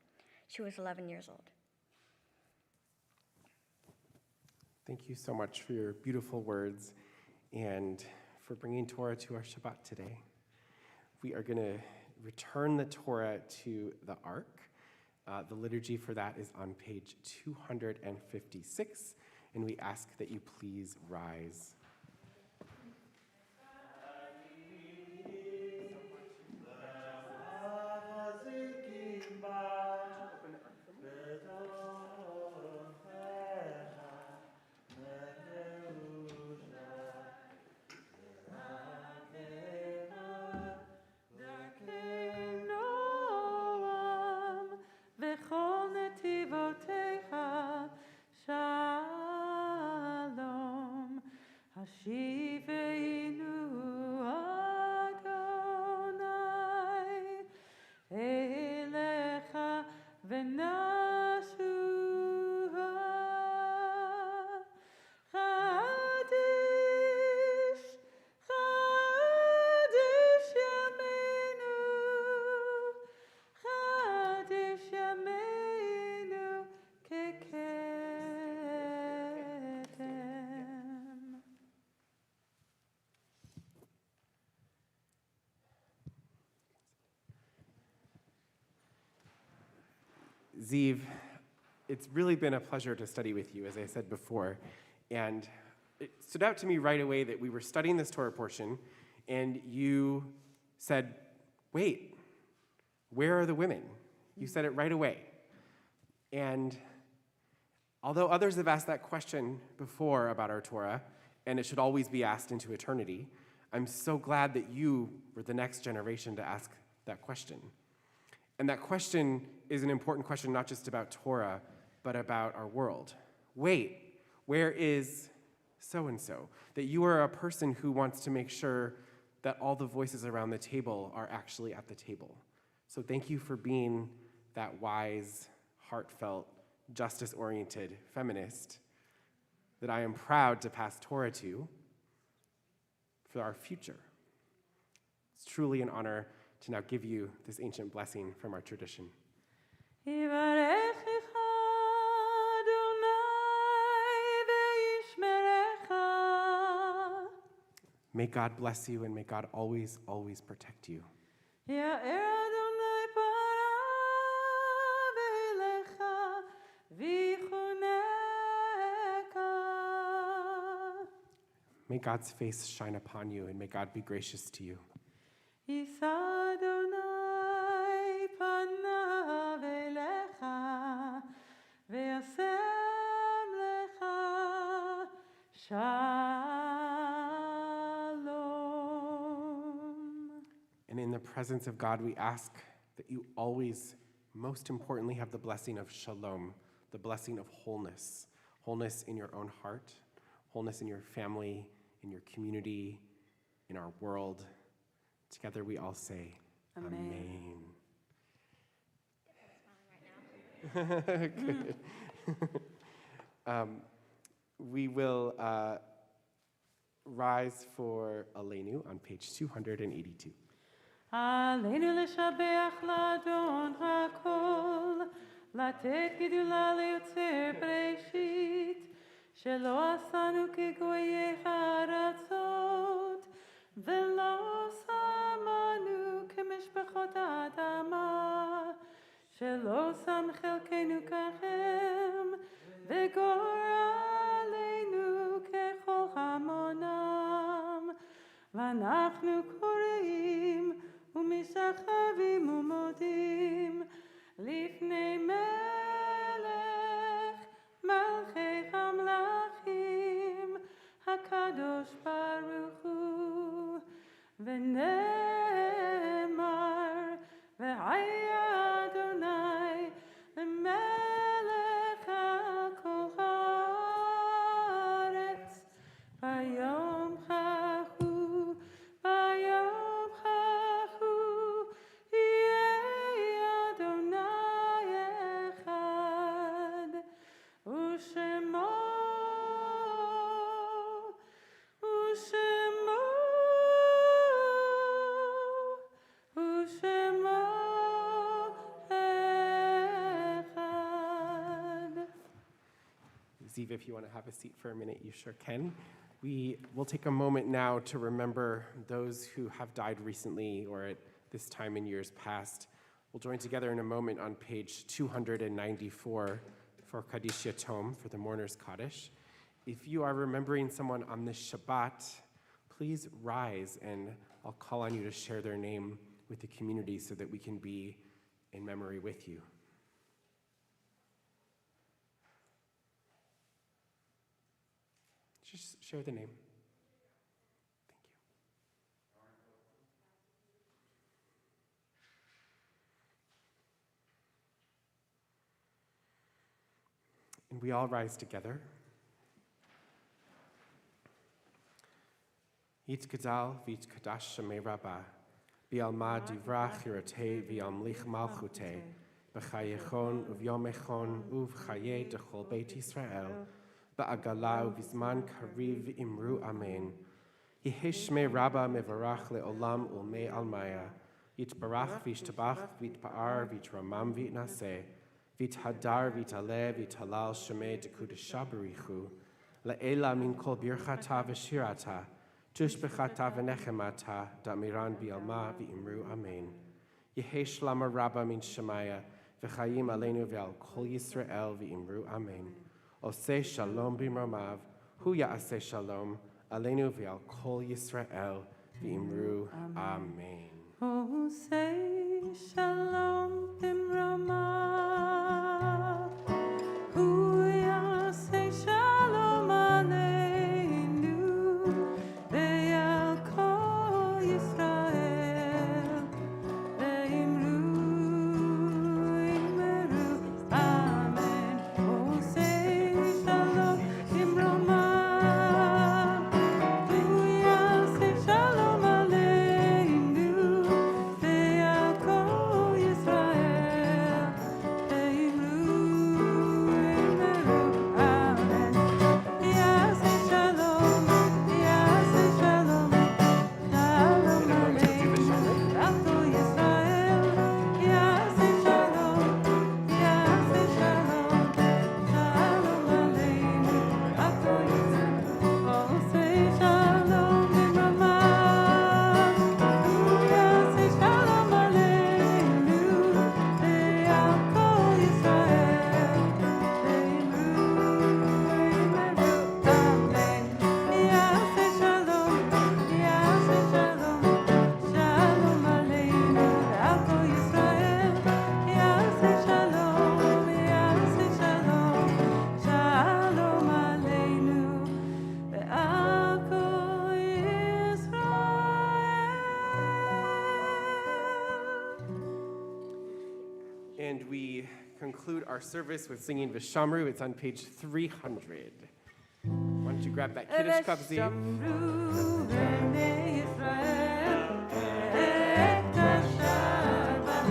She was 11 years old. Thank you so much for your beautiful words and for bringing Torah to our Shabbat today. We are going to return the Torah to the Ark. The liturgy for that is on page 256, and we ask that you please rise. וכל נתיבותיך שלום. השיבנו אדוני אליך ונשובה. חדש, חדש ימינו, חדש ימינו ככתם. Ziv, it's really been a pleasure to study with you, as I said before. And it stood out to me right away that we were studying this Torah portion, and you said, wait, where are the women? You said it right away. And although others have asked that question before about our Torah, and it should always be asked into eternity, I'm so glad that you were the next generation to ask that question. And that question is an important question not just about Torah, but about our world. Wait, where is so-and-so? That you are a person who wants to make sure that all the voices around the table are actually at the table. So thank you for being that wise, heartfelt, justice-oriented feminist that I am proud to pass Torah to for our future. It's truly an honor to now give you this ancient blessing from our tradition. יברכך אדוני וישמרך. May God bless you and may God always, always protect you. יאר אדוני פניו אליך ויחונך. May God's face shine upon you and may God be gracious to you. יישא אדוני פניו אליך וישם לך שלום. And in the presence of God, we ask that you always, most importantly, have the blessing of shalom, the blessing of wholeness, wholeness in your own heart, wholeness in your family, in your community, in our world. Together we all say, Amen. Good. We will rise for Aleinu on page 282. עלינו לשבח לאדון הכל, לתת גדולה ליוצר בראשית, שלא עשנו כגויי הארצות, ולא שמנו כמשפחות האדמה, שלא שם חלקנו כהם, וגורלנו ככל המונם, ואנחנו קוראים ומשחווים ומודים לפני מלך מלכי המלכים הקדוש ברוך הוא, ונאמר והיה אדוני למלך על כל הארץ ביום ההוא ביום ההוא יהיה אדוני אחד ושמו אחד. Ziva, if you want to have a seat for a minute, you sure can. We will take a moment now to remember those who have died recently or at this time in years past. We'll join together in a moment on page 294 for Kaddish Yatom, for the mourner's Kaddish. If you are remembering someone on this Shabbat, please rise and I'll call on you to share their name with the community so that we can be in memory with you. Just share the name. Thank you. And we all rise together. Yit Gadal v'yit Kadash Shemei Rabbah, Bi'alma Divrach Yiratei v'yamlich Malchutei, B'chayechon uv'yomechon uv'chayei dechol Beit Yisrael, Ba'agala uv'zman kariv imru amen. Yehi Shmei Rabbah mevarach le'olam ulmei almaya, Yitbarach v'yishtabach v'yitpa'ar v'yitramam v'yitnaseh, v'yithadar v'yitale v'yitalal Shemei dekudesha barichu, le'ela min kol birchata v'shirata, Tushbechata v'nechemata, da'miran bi'alma v'imru amen. Yehi shlama Rabbah min Shemaya, v'chayim aleinu v'al kol Yisrael v'imru amen. Oseh shalom b'mramav, hu ya'aseh shalom, aleinu v'al kol Yisrael v'imru amen. Oh, say shalom b'mramav, hu ya'aseh shalom aleinu, ve'al kol Yisrael, ve'imru amen. Oh, say shalom b'mramav, hu ya'aseh shalom aleinu, ve'al kol Yisrael, And we conclude our service with singing Vishamru. It's on page 300. Why don't you grab grab that Kiddush cup, Ziv. ושמרו בני ישראל את השבת,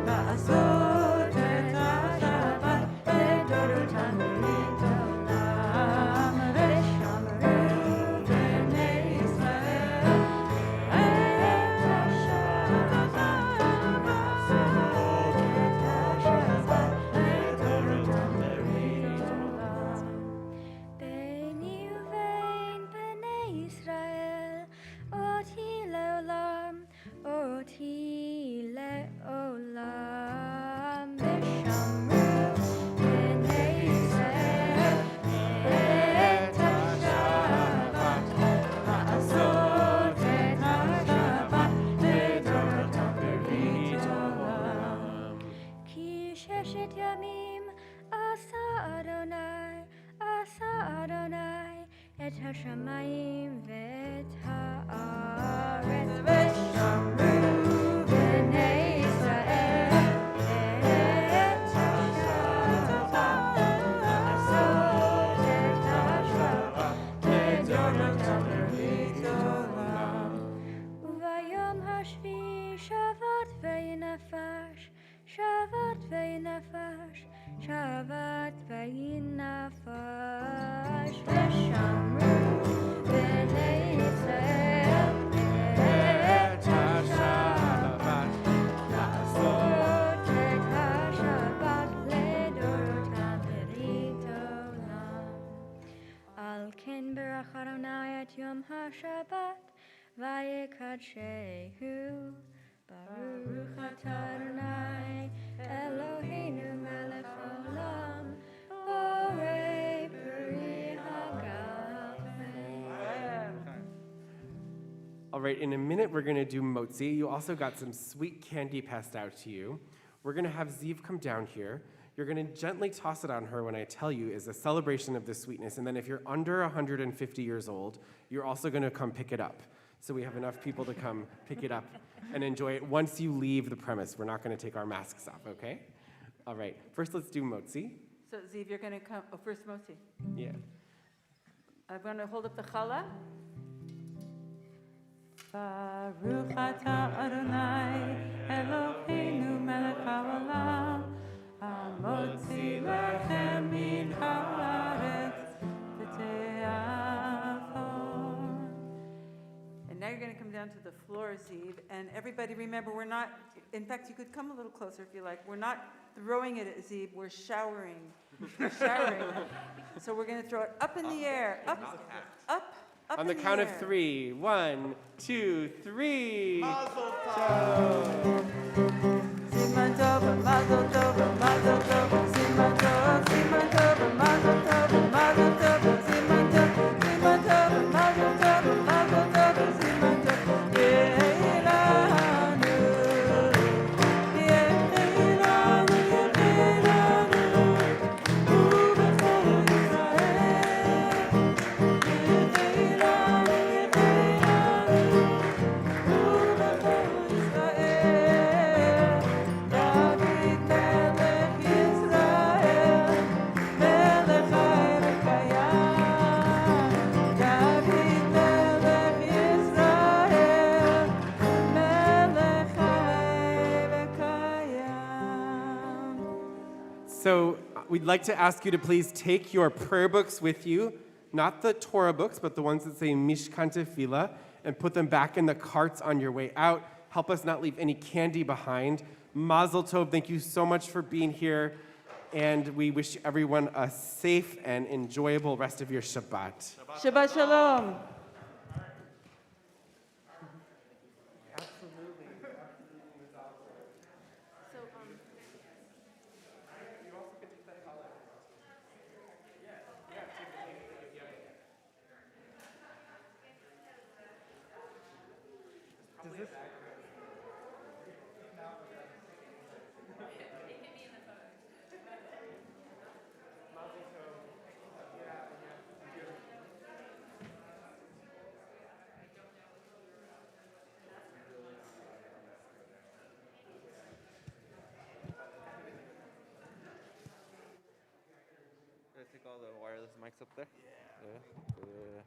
לעשות את השבת לדורותם ברית עולם. ושמרו בני ישראל את השבת, לעשות את השבת לדורותם ברית עולם. ביני ובין בני ישראל, אותי לעולם, אותי לעולם. ושמרו בני ישראל את השבת, לעשות את השבת לדורותם ברית עולם. כי ששת ימים עשה אדוני את השמיים ואת הארץ. ושמרו בני ישראל את השבת, לעשות את השבת לדורותם ברית עולם. וביום השביעי שבת וינפש, שבת וינפש, שבת וינפש. ושמרו בני ישראל את השבת, לעשות את השבת לדורותם ברית עולם. על כן ברך אדוני את יום השבת ויקדשהו. ברוך אתה אדוני אלוהינו מלך העולם, בורא פרי הגפן. All right, in a minute, we're going to do motzi. You also got some sweet candy passed out to you. We're going to have Ziv come down here. You're going to gently toss it on her when I tell you is a celebration of the sweetness. And then if you're under 150 years old, you're also going to come pick it up. So we have enough people to come pick it up and enjoy it once you leave the premise. We're not going to take our masks off, okay? All right, first let's do motzi. So Ziv, you're going to come, oh, first Motzi. Yeah. I'm going to hold up the challah. ברוך אתה אדוני אלוהינו מלך העולם, המוציא לחם מן הארץ ותיאבון. And now you're going to come down to the floor, Ziv. And everybody remember, we're not, in fact, you could come a little closer if you like. We're not throwing it at Ziv, we're showering. We're showering. So we're going to throw it up in the air, up, up. Up On the in count of air. 3, 1, 2, 3. Mazel tov, Siman tov, mazel tov, mazel tov, Siman tov, Siman tov, mazel tov, mazel tov, Siman tov, Siman tov, mazel tov, mazel tov, Siman tov. Yehelanu, Yehelanu, Yehelanu, Ubechol So we'd like to ask you to please take your prayer books with you, not the Torah books, but the ones that say Mishkan Tefillah, and put them back in the carts on your way out. Help us not leave any candy behind. Mazel Tov, thank you so much for being here, and we wish everyone a safe and enjoyable rest of your Shabbat. Shabbat Shalom. Take all the wireless mics up there. Yeah. 예,